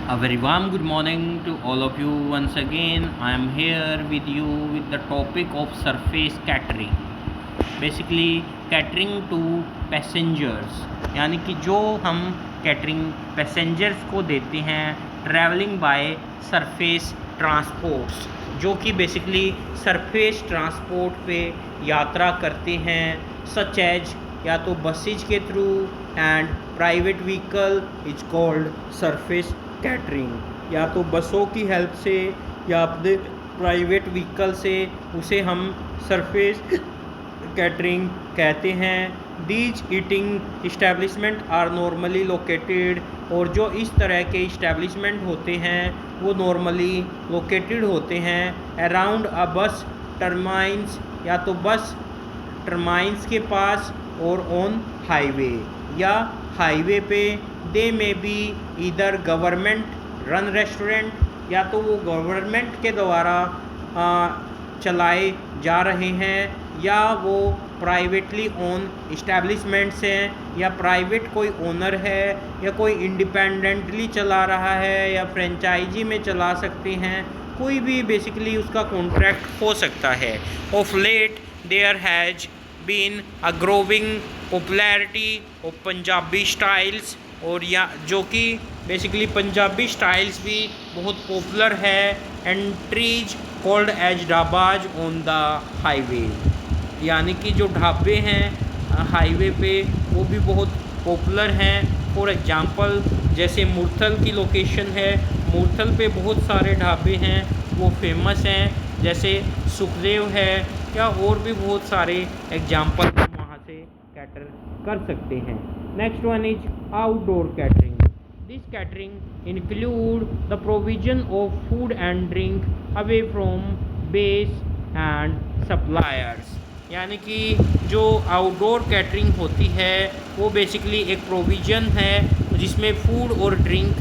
A very warm good morning to all of you once again. I am here with you with the topic of surface catering. Basically catering to passengers, यानी कि जो हम catering passengers को देते हैं travelling by surface transports, जो कि basically surface transport पे यात्रा करते हैं, सच एज या तो बसेज के through and private vehicle is called surface catering, या तो बसों की हेल्प से या अपने प्राइवेट व्हीकल से उसे हम सरफेस कैटरिंग कहते हैं। These eating establishment are normally located, और जो इस तरह के इस्टेब्लिशमेंट होते हैं वो नॉर्मली लोकेटेड होते हैं अराउंड अ बस टर्माइंस, या तो बस टर्माइंस के पास, और ऑन हाईवे या हाईवे पे। दे में बी इधर गवर्नमेंट रन रेस्टोरेंट, या तो वो गवर्नमेंट के द्वारा चलाए जा रहे हैं, या वो प्राइवेटली ओन इस्टेब्लिशमेंट्स हैं, या प्राइवेट कोई ओनर है, या कोई इंडिपेंडेंटली चला रहा है, या फ्रेंचाइजी में चला सकते हैं। कोई भी बेसिकली उसका कॉन्ट्रैक्ट हो सकता है। Of late there has been a growing popularity of Punjabi styles, और या जो कि बेसिकली पंजाबी स्टाइल्स भी बहुत पॉपुलर है। Entries called as dhabas on the highway, यानी कि जो ढाबे हैं हाईवे पे वो भी बहुत पॉपुलर हैं। फॉर एग्जांपल जैसे मुरथल की लोकेशन है, मुरथल पे बहुत सारे ढाबे हैं वो फेमस हैं, जैसे सुखदेव है, या और भी बहुत सारे एग्जांपल हम वहाँ से कैटर कर सकते हैं। Next one is outdoor catering. This catering include the provision of food and drink away from base and suppliers, यानी कि जो आउटडोर कैटरिंग होती है वो बेसिकली एक प्रोविज़न है जिसमें फूड और ड्रिंक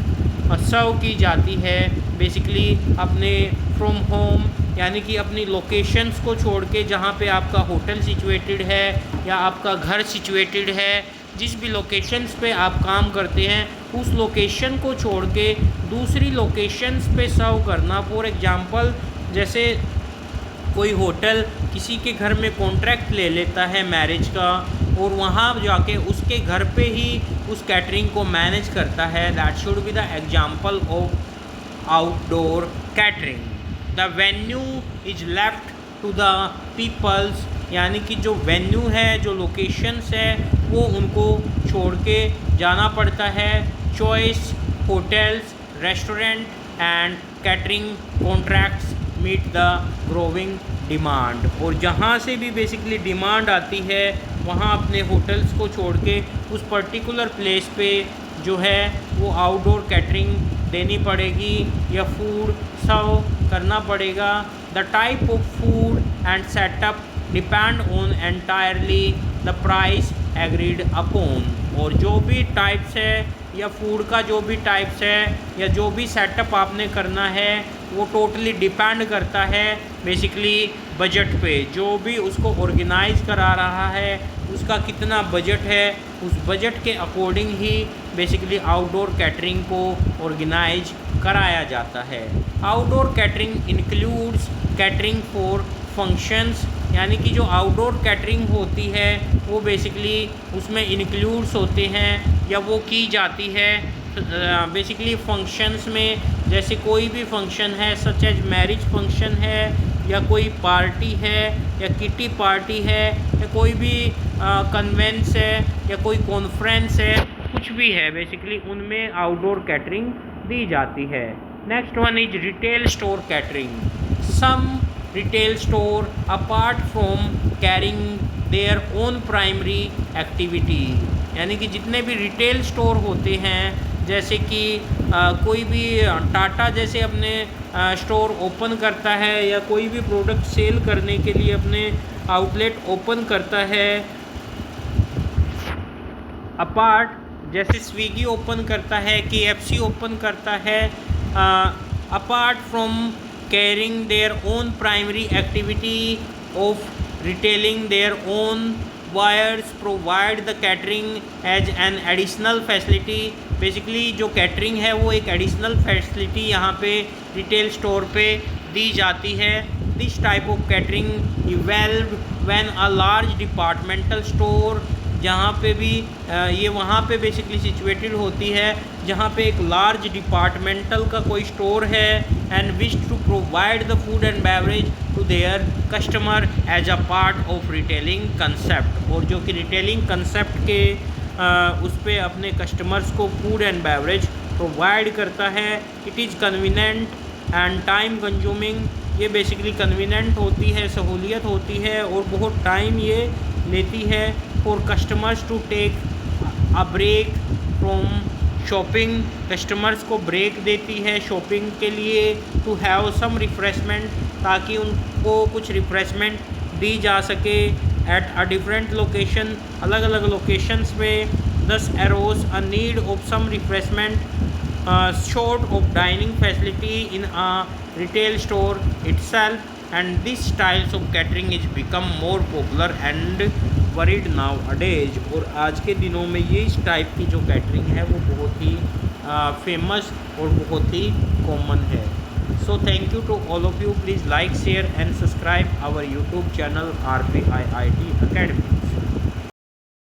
सर्व की जाती है, बेसिकली अपने फ्रॉम होम, यानी कि अपनी लोकेशंस को छोड़ के, जहाँ पे आपका होटल सिचुएटेड है या आपका घर सिचुएटेड है, जिस भी लोकेशंस पे आप काम करते हैं उस लोकेशन को छोड़ के दूसरी लोकेशंस पे सर्व करना। फॉर एग्जांपल जैसे कोई होटल किसी के घर में कॉन्ट्रैक्ट ले लेता है मैरिज का, और वहाँ जाके उसके घर पे ही उस कैटरिंग को मैनेज करता है, that should be the example of outdoor catering. The venue is left to the peoples, यानी कि जो वेन्यू है, जो लोकेशंस है, वो उनको छोड़ के जाना पड़ता है। Choice hotels, restaurant and catering contracts meet the growing demand, और जहाँ से भी बेसिकली डिमांड आती है वहाँ अपने होटल्स को छोड़ के उस पर्टिकुलर प्लेस पे जो है वो आउटडोर कैटरिंग देनी पड़ेगी या फूड सर्व करना पड़ेगा। The type of food and setup depend on entirely the price agreed upon, और जो भी टाइप्स है या फूड का जो भी टाइप्स है या जो भी सेटअप आपने करना है वो टोटली डिपेंड करता है बेसिकली बजट पे। जो भी उसको ऑर्गेनाइज करा रहा है उसका कितना बजट है, उस बजट के अकॉर्डिंग ही बेसिकली आउटडोर कैटरिंग को ऑर्गेनाइज कराया जाता है। Outdoor catering includes catering for functions, यानी कि जो आउटडोर कैटरिंग होती है वो बेसिकली उसमें इंक्लूड्स होते हैं या वो की जाती है बेसिकली फंक्शंस में। जैसे कोई भी फंक्शन है सच एज मैरिज फंक्शन है, या कोई पार्टी है, या किटी पार्टी है, या कोई भी कन्वेंस है, या कोई कॉन्फ्रेंस है, कुछ भी है बेसिकली उनमें आउटडोर कैटरिंग दी जाती है। Next one is retail store catering. Some retail store apart from carrying their own primary activity, यानी कि जितने भी रिटेल स्टोर होते हैं, जैसे कि कोई भी टाटा जैसे अपने स्टोर ओपन करता है या कोई भी प्रोडक्ट सेल करने के लिए अपने आउटलेट ओपन करता है, अपार्ट जैसे स्विगी ओपन करता है, KFC ओपन करता है, apart from carrying their own primary activity of retailing their own buyers provide the catering as an additional facility basically जो कैटरिंग है वो एक एडिशनल फैसिलिटी यहाँ पे रिटेल स्टोर पे दी जाती है। This type of catering evolve when a large departmental store, जहाँ पे भी ये वहाँ पे बेसिकली सिचुएटेड होती है जहाँ पे एक लार्ज डिपार्टमेंटल का कोई स्टोर है and wish to provide the food and beverage to their customer as a part of retailing concept, और जो कि रिटेलिंग कंसेप्ट के उस पर अपने कस्टमर्स को फूड एंड बेवरेज प्रोवाइड करता है। It is convenient and time consuming, ये बेसिकली कन्वीनियंट होती है, सहूलियत होती है और बहुत टाइम ये लेती है for customers to take a break from shopping, customers को ब्रेक देती है शॉपिंग के लिए, टू हैव सम रिफ्रेशमेंट, ताकि उनको कुछ रिफ्रेशमेंट दी जा सके एट अ डिफरेंट लोकेशन, अलग अलग लोकेशंस में। Thus arose a need of some refreshment short of dining facility in a retail store itself, and these styles of catering is become more popular and varied nowadays। और आज के दिनों में ये इस टाइप की जो कैटरिंग है वो बहुत ही फेमस और बहुत ही कॉमन है। So thank you to all of you, please like share and subscribe our YouTube channel RPIIT Academy।